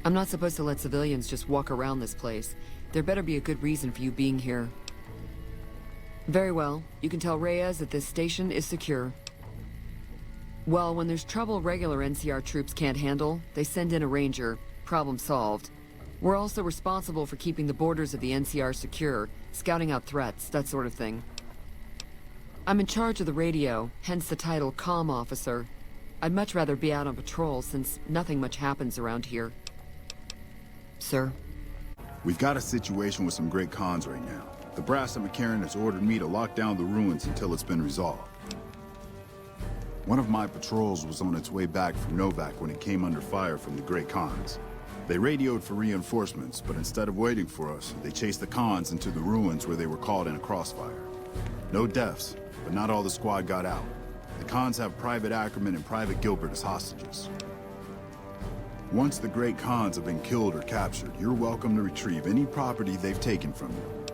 I'm not supposed to let civilians just walk around this place. There better be a good reason for you being here. Very well. You can tell Reyes that this station is secure. Well, when there's trouble regular NCR troops can't handle, they send in a ranger. Problem solved. We're also responsible for keeping the borders of the NCR secure, scouting out threats, that sort of thing. I'm in charge of the radio, hence the title Comm Officer. I'd much rather be out on patrol since nothing much happens around here. Sir? We've got a situation with some great cons right now. The brass at McCarran has ordered me to lock down the ruins until it's been resolved. One of my patrols was on its way back from Novak when it came under fire from the Great Khans. They radioed for reinforcements, but instead of waiting for us, they chased the Khans into the ruins where they were caught in a crossfire. No deaths, but not all the squad got out. The Khans have Private Ackerman and Private Gilbert as hostages. Once the Great Khans have been killed or captured, you're welcome to retrieve any property they've taken from you.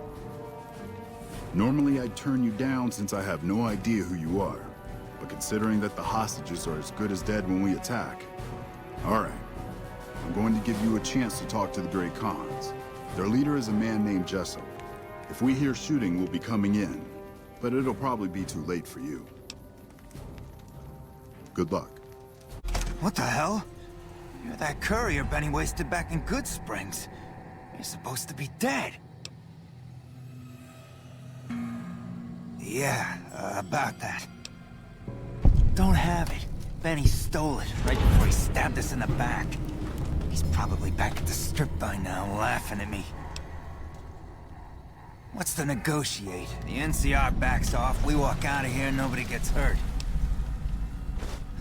Normally I'd turn you down since I have no idea who you are. But considering that the hostages are as good as dead when we attack... Alright. I'm going to give you a chance to talk to the Great Khans. Their leader is a man named Jessup. If we hear shooting, we'll be coming in. But it'll probably be too late for you. Good luck. What the hell? You're that courier Benny wasted back in Good Springs. You're supposed to be dead. Yeah, about that. Don't have it. Benny stole it right before he stabbed us in the back. He's probably back at the strip by now, laughing at me. What's to negotiate? The NCR backs off, we walk out of here, nobody gets hurt.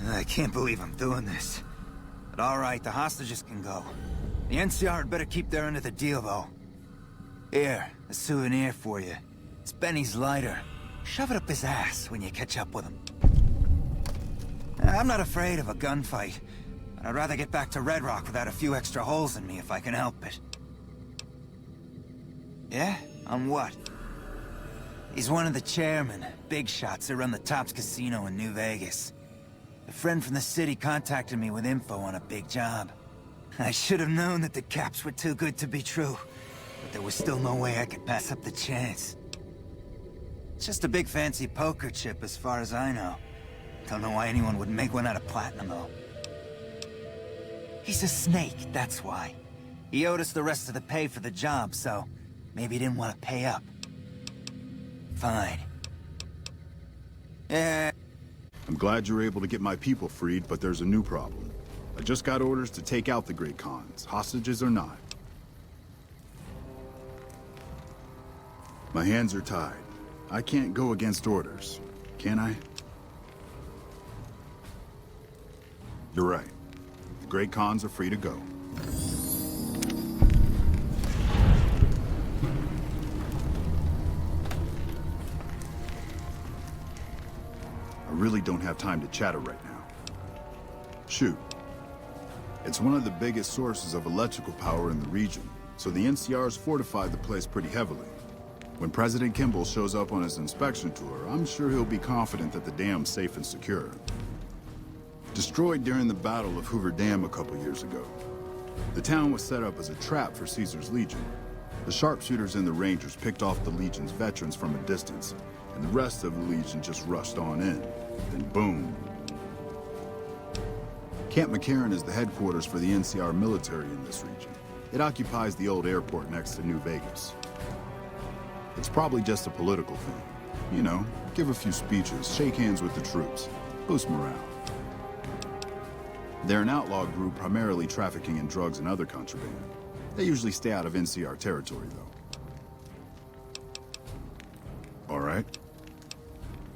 I can't believe I'm doing this. But alright, the hostages can go. The NCR had better keep their end of the deal, though. Here, a souvenir for you. It's Benny's lighter. Shove it up his ass when you catch up with him. I'm not afraid of a gunfight, but I'd rather get back to Red Rock without a few extra holes in me if I can help it. Yeah? On what? He's one of the chairmen, big shots that run the Tops Casino in New Vegas. A friend from the city contacted me with info on a big job. I should have known that the caps were too good to be true, but there was still no way I could pass up the chance. It's just a big fancy poker chip as far as I know. Don't know why anyone would make one out of platinum, though. He's a snake, that's why. He owed us the rest of the pay for the job, so maybe he didn't want to pay up. Fine. Yeah. I'm glad you were able to get my people freed, but there's a new problem. I just got orders to take out the Great Khans, hostages or not. My hands are tied. I can't go against orders, can I? You're right. The Great Khans are free to go. I really don't have time to chatter right now. Shoot. It's one of the biggest sources of electrical power in the region, so the NCR's fortified the place pretty heavily. When President Kimball shows up on his inspection tour, I'm sure he'll be confident that the dam's safe and secure. Destroyed during the Battle of Hoover Dam a couple years ago. The town was set up as a trap for Caesar's Legion. The sharpshooters and the Rangers picked off the Legion's veterans from a distance, and the rest of the Legion just rushed on in. Then boom. Camp McCarran is the headquarters for the NCR military in this region. It occupies the old airport next to New Vegas. It's probably just a political thing. You know, give a few speeches, shake hands with the troops, boost morale. They're an outlaw group primarily trafficking in drugs and other contraband. They usually stay out of NCR territory, though. All right.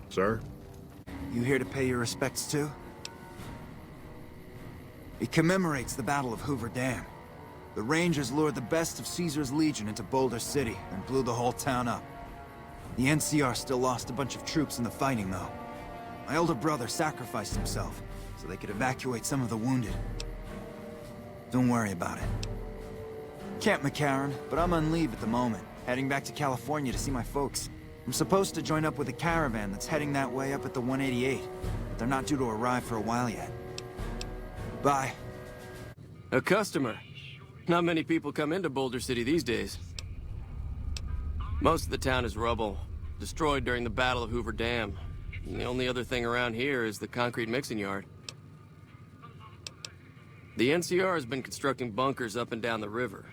Sir? You here to pay your respects too? It commemorates the Battle of Hoover Dam. The Rangers lured the best of Caesar's Legion into Boulder City and blew the whole town up. The NCR still lost a bunch of troops in the fighting, though. My older brother sacrificed himself so they could evacuate some of the wounded. Don't worry about it. Camp McCarran, but I'm on leave at the moment, heading back to California to see my folks. I'm supposed to join up with a caravan that's heading that way up at the 188, but they're not due to arrive for a while yet. Bye. A customer. Not many people come into Boulder City these days. Most of the town is rubble, destroyed during the Battle of Hoover Dam. And the only other thing around here is the concrete mixing yard. The NCR has been constructing bunkers up and down the river.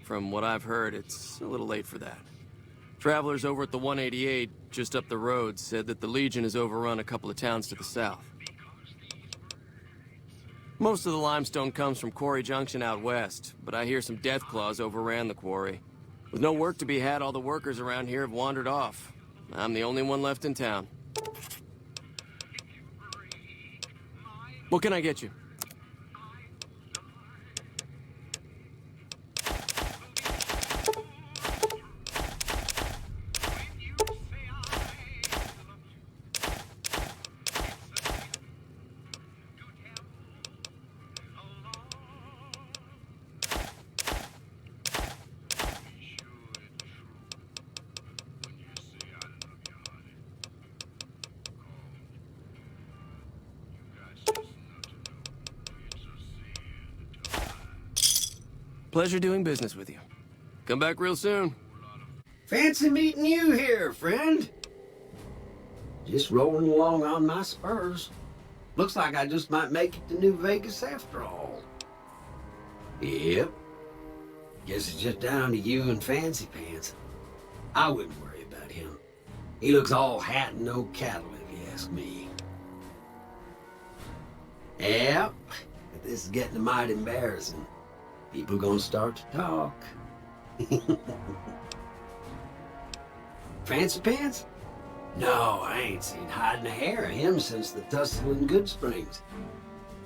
From what I've heard, it's a little late for that. Travelers over at the 188, just up the road, said that the Legion has overrun a couple of towns to the south. Most of the limestone comes from Quarry Junction out west, but I hear some Deathclaws overran the quarry. With no work to be had, all the workers around here have wandered off. I'm the only one left in town. What can I get you? Pleasure doing business with you. Come back real soon. Fancy meeting you here, friend. Just rolling along on my spurs. Looks like I just might make it to New Vegas after all. Yep. Guess it's just down to you and Fancy Pants. I wouldn't worry about him. He looks all hat and no cattle, if you ask me. Yep. But this is getting mighty embarrassing. People gonna start to talk. Fancy Pants? No, I ain't seen hide and hair of him since the tussle in Good Springs.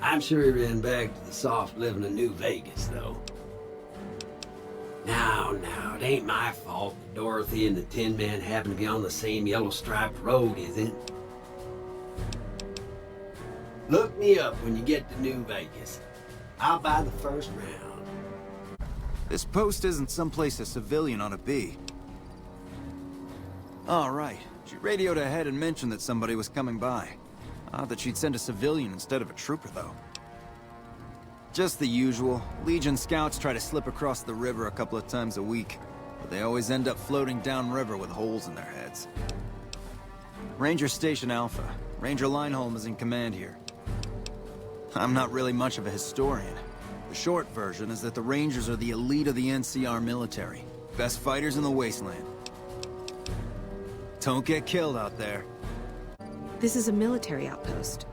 I'm sure he ran back to the soft living of New Vegas, though. Now, it ain't my fault that Dorothy and the Tin Man happen to be on the same yellow-striped road, is it? Look me up when you get to New Vegas. I'll buy the first round. This post isn't someplace a civilian ought to be. All right. She radioed ahead and mentioned that somebody was coming by. Odd that she'd send a civilian instead of a trooper, though. Just the usual. Legion scouts try to slip across the river a couple of times a week, but they always end up floating downriver with holes in their heads. Ranger Station Alpha. Ranger Lineholm is in command here. I'm not really much of a historian. The short version is that the Rangers are the elite of the NCR military. Best fighters in the wasteland. Don't get killed out there. This is a military outpost.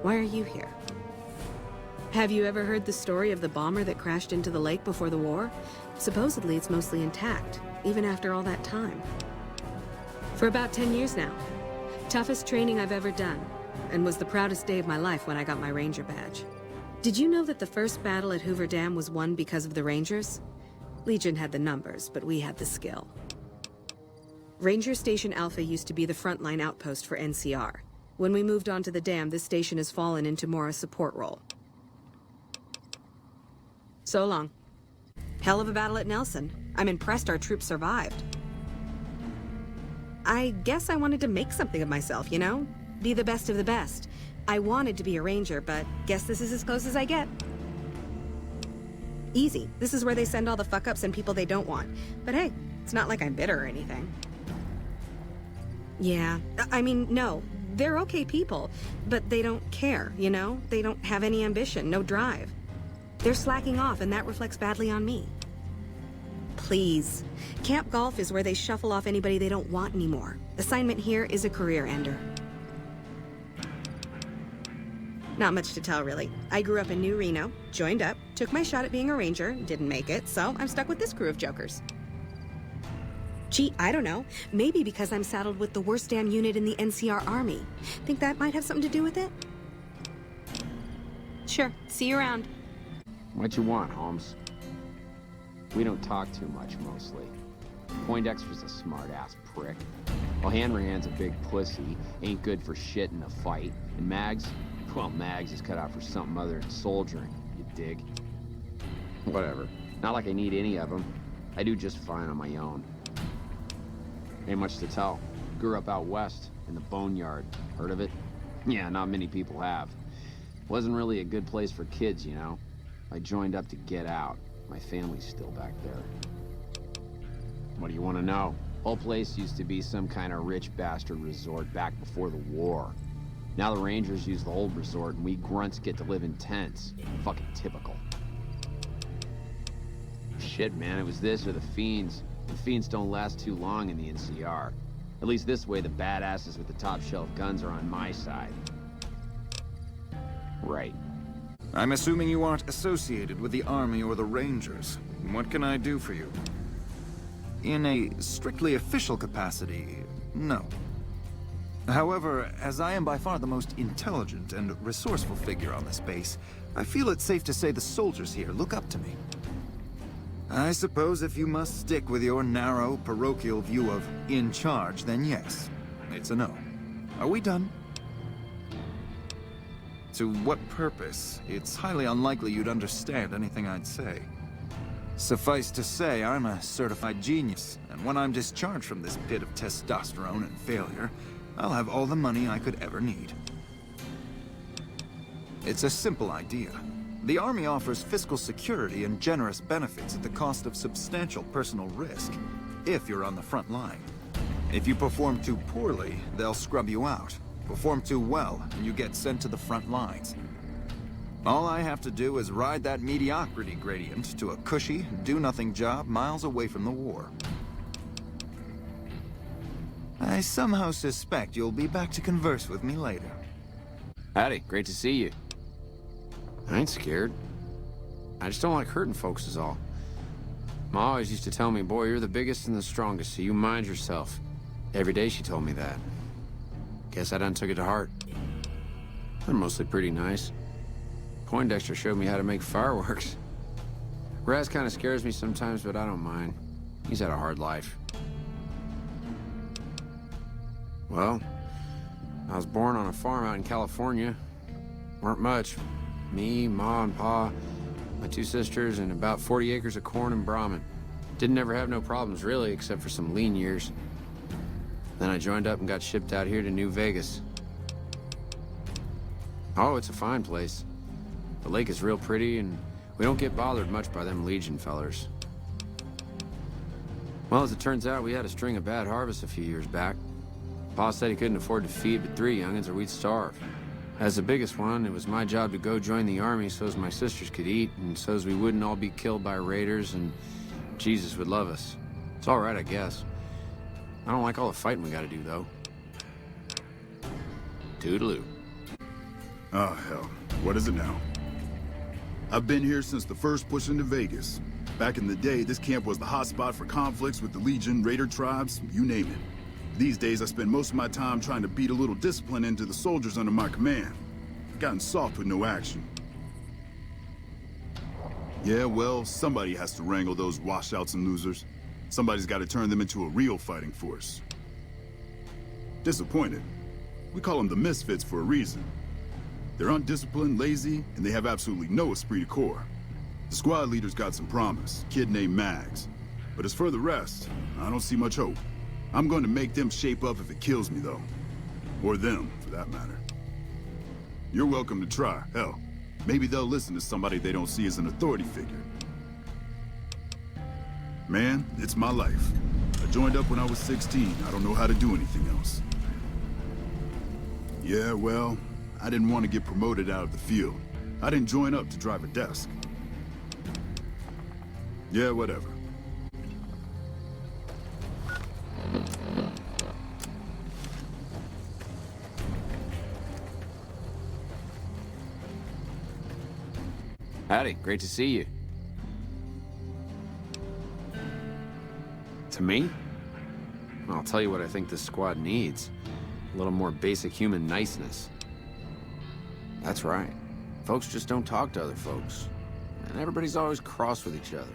Why are you here? Have you ever heard the story of the bomber that crashed into the lake before the war? Supposedly it's mostly intact, even after all that time. For about 10 years now. Toughest training I've ever done, and was the proudest day of my life when I got my Ranger badge. Did you know that the first battle at Hoover Dam was won because of the Rangers? Legion had the numbers, but we had the skill. Ranger Station Alpha used to be the frontline outpost for NCR. When we moved on to the dam, this station has fallen into more a support role. So long. Hell of a battle at Nelson. I'm impressed our troops survived. I guess I wanted to make something of myself, you know? Be the best of the best. I wanted to be a ranger, but guess this is as close as I get. Easy. This is where they send all the fuck-ups and people they don't want. But hey, it's not like I'm bitter or anything. Yeah, I mean, no. They're okay people, but they don't care, you know? They don't have any ambition, no drive. They're slacking off, and that reflects badly on me. Please. Camp Golf is where they shuffle off anybody they don't want anymore. Assignment here is a career ender. Not much to tell, really. I grew up in New Reno, joined up, took my shot at being a ranger, didn't make it, so I'm stuck with this crew of jokers. Gee, I don't know. Maybe because I'm saddled with the worst damn unit in the NCR Army. Think that might have something to do with it? Sure. See you around. What you want, Holmes? We don't talk too much, mostly. Poindexter's a smart-ass prick. While Hanrahan's a big pussy, ain't good for shit in a fight. And Mags? Well, Mags is cut out for something other than soldiering, you dig? Whatever. Not like I need any of them. I do just fine on my own. Ain't much to tell. Grew up out west, in the Boneyard. Heard of it? Yeah, not many people have. Wasn't really a good place for kids, you know? I joined up to get out. My family's still back there. What do you want to know? Whole place used to be some kind of rich bastard resort back before the war. Now the Rangers use the old resort and we grunts get to live in tents. Fucking typical. Shit, man, it was this or the Fiends. The Fiends don't last too long in the NCR. At least this way the badasses with the top shelf guns are on my side. Right. I'm assuming you aren't associated with the Army or the Rangers. What can I do for you? In a strictly official capacity, no. However, as I am by far the most intelligent and resourceful figure on this base, I feel it's safe to say the soldiers here look up to me. I suppose if you must stick with your narrow, parochial view of in charge, then yes, it's a no. Are we done? To what purpose? It's highly unlikely you'd understand anything I'd say. Suffice to say, I'm a certified genius, and when I'm discharged from this pit of testosterone and failure, I'll have all the money I could ever need. It's a simple idea. The Army offers fiscal security and generous benefits at the cost of substantial personal risk, if you're on the front line. If you perform too poorly, they'll scrub you out. Perform too well, and you get sent to the front lines. All I have to do is ride that mediocrity gradient to a cushy, do-nothing job miles away from the war. I somehow suspect you'll be back to converse with me later. Howdy, great to see you. I ain't scared. I just don't like hurting folks is all. Ma always used to tell me, boy, you're the biggest and the strongest, so you mind yourself. Every day she told me that. Guess I done took it to heart. They're mostly pretty nice. Poindexter showed me how to make fireworks. Raz kind of scares me sometimes, but I don't mind. He's had a hard life. Well, I was born on a farm out in California. Weren't much. Me, Ma, and Pa, my 2 sisters, and about 40 acres of corn and Brahmin. Didn't ever have no problems, really, except for some lean years. Then I joined up and got shipped out here to New Vegas. Oh, it's a fine place. The lake is real pretty, and we don't get bothered much by them Legion fellers. Well, as it turns out, we had a string of bad harvests a few years back. Pa said he couldn't afford to feed but 3 youngins or we'd starve. As the biggest one, it was my job to go join the Army so's my sisters could eat, and so's we wouldn't all be killed by raiders, and Jesus would love us. It's all right, I guess. I don't like all the fighting we gotta do, though. Toodaloo. Oh, hell. What is it now? I've been here since the first push into Vegas. Back in the day, this camp was the hotspot for conflicts with the Legion, Raider tribes, you name it. These days, I spend most of my time trying to beat a little discipline into the soldiers under my command. Gotten soft with no action. Yeah, well, somebody has to wrangle those washouts and losers. Somebody's got to turn them into a real fighting force. Disappointed. We call them the Misfits for a reason. They're undisciplined, lazy, and they have absolutely no esprit de corps. The squad leader's got some promise, kid named Mags. But as for the rest, I don't see much hope. I'm going to make them shape up if it kills me, though. Or them, for that matter. You're welcome to try. Hell, maybe they'll listen to somebody they don't see as an authority figure. Man, it's my life. I joined up when I was 16. I don't know how to do anything else. Yeah, well, I didn't want to get promoted out of the field. I didn't join up to drive a desk. Yeah, whatever. Howdy, great to see you. To me? I'll tell you what I think this squad needs. A little more basic human niceness. That's right. Folks just don't talk to other folks. And everybody's always cross with each other.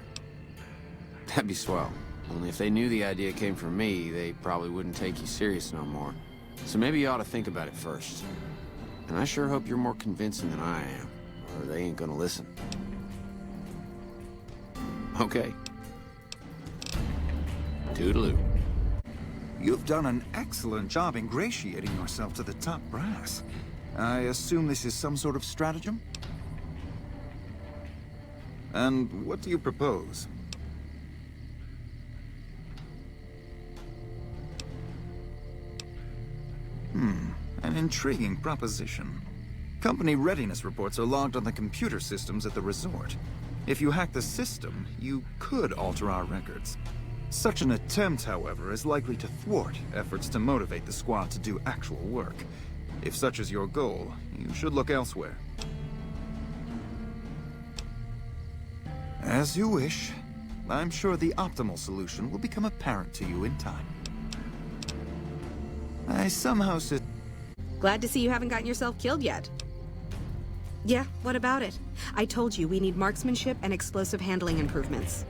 That'd be swell. Only if they knew the idea came from me, they probably wouldn't take you serious no more. So maybe you ought to think about it first. And I sure hope you're more convincing than I am, or they ain't gonna listen. Okay. Toodaloo. You've done an excellent job ingratiating yourself to the top brass. I assume this is some sort of stratagem? And what do you propose? An intriguing proposition. Company readiness reports are logged on the computer systems at the resort. If you hack the system, you could alter our records. Such an attempt, however, is likely to thwart efforts to motivate the squad to do actual work. If such is your goal, you should look elsewhere. As you wish. I'm sure the optimal solution will become apparent to you in time. I somehow Glad to see you haven't gotten yourself killed yet. Yeah, what about it? I told you we need marksmanship and explosive handling improvements.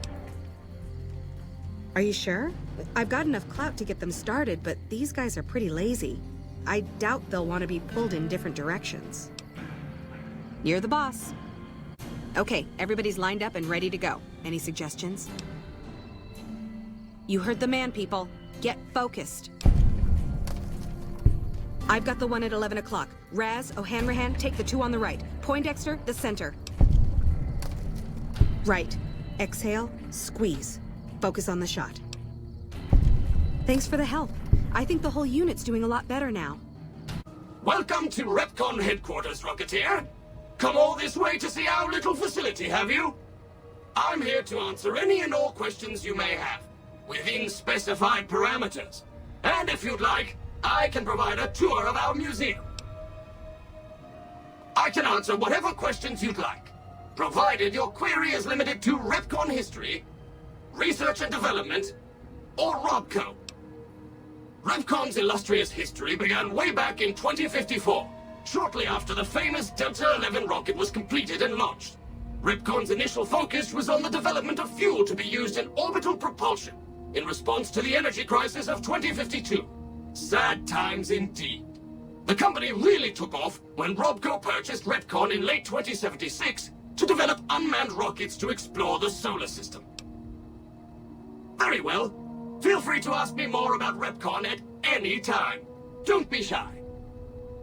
Are you sure? I've got enough clout to get them started, but these guys are pretty lazy. I doubt they'll want to be pulled in different directions. You're the boss. Okay, everybody's lined up and ready to go. Any suggestions? You heard the man, people. Get focused. I've got the one at 11 o'clock. Raz, O'Hanrahan, take the two on the right. Poindexter, the center. Right. Exhale, squeeze. Focus on the shot. Thanks for the help. I think the whole unit's doing a lot better now. Welcome to Repcon headquarters, Rocketeer. Come all this way to see our little facility, have you? I'm here to answer any and all questions you may have, within specified parameters. And if you'd like, I can provide a tour of our museum. I can answer whatever questions you'd like, provided your query is limited to Repcon history, research and development, or Robco. Repcon's illustrious history began way back in 2054, shortly after the famous Delta-11 rocket was completed and launched. Repcon's initial focus was on the development of fuel to be used in orbital propulsion, in response to the energy crisis of 2052. Sad times indeed. The company really took off when Robco purchased Repcon in late 2076 to develop unmanned rockets to explore the solar system. Very well. Feel free to ask me more about Repcon at any time. Don't be shy.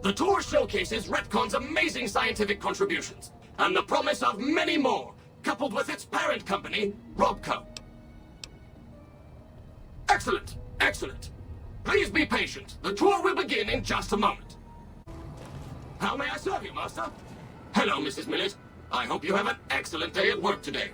The tour showcases Repcon's amazing scientific contributions, and the promise of many more, coupled with its parent company, Robco. Excellent, excellent. Please be patient. The tour will begin in just a moment. How may I serve you, Master? Hello, Mrs. Millet. I hope you have an excellent day at work today.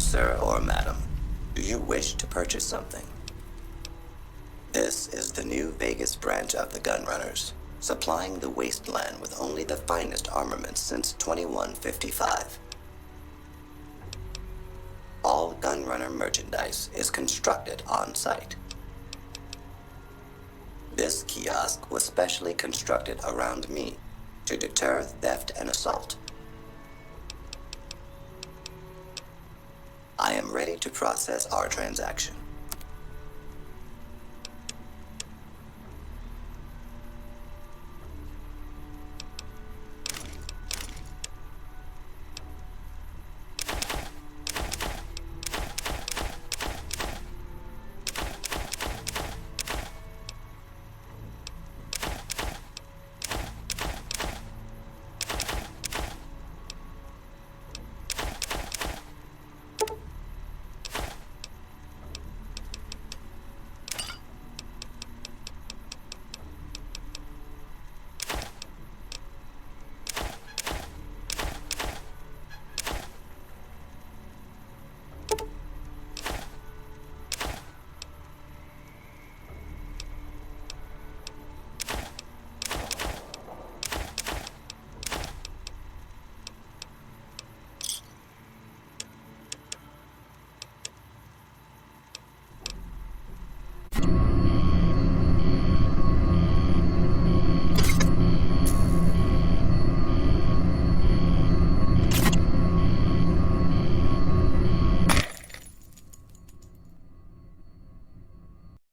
sir or madam. Do you wish to purchase something? This is the new Vegas branch of the Gunrunners, supplying the wasteland with only the finest armaments since 2155. All Gunrunner merchandise is constructed on site. This kiosk was specially constructed around me to deter theft and assault. I am ready to process our transaction.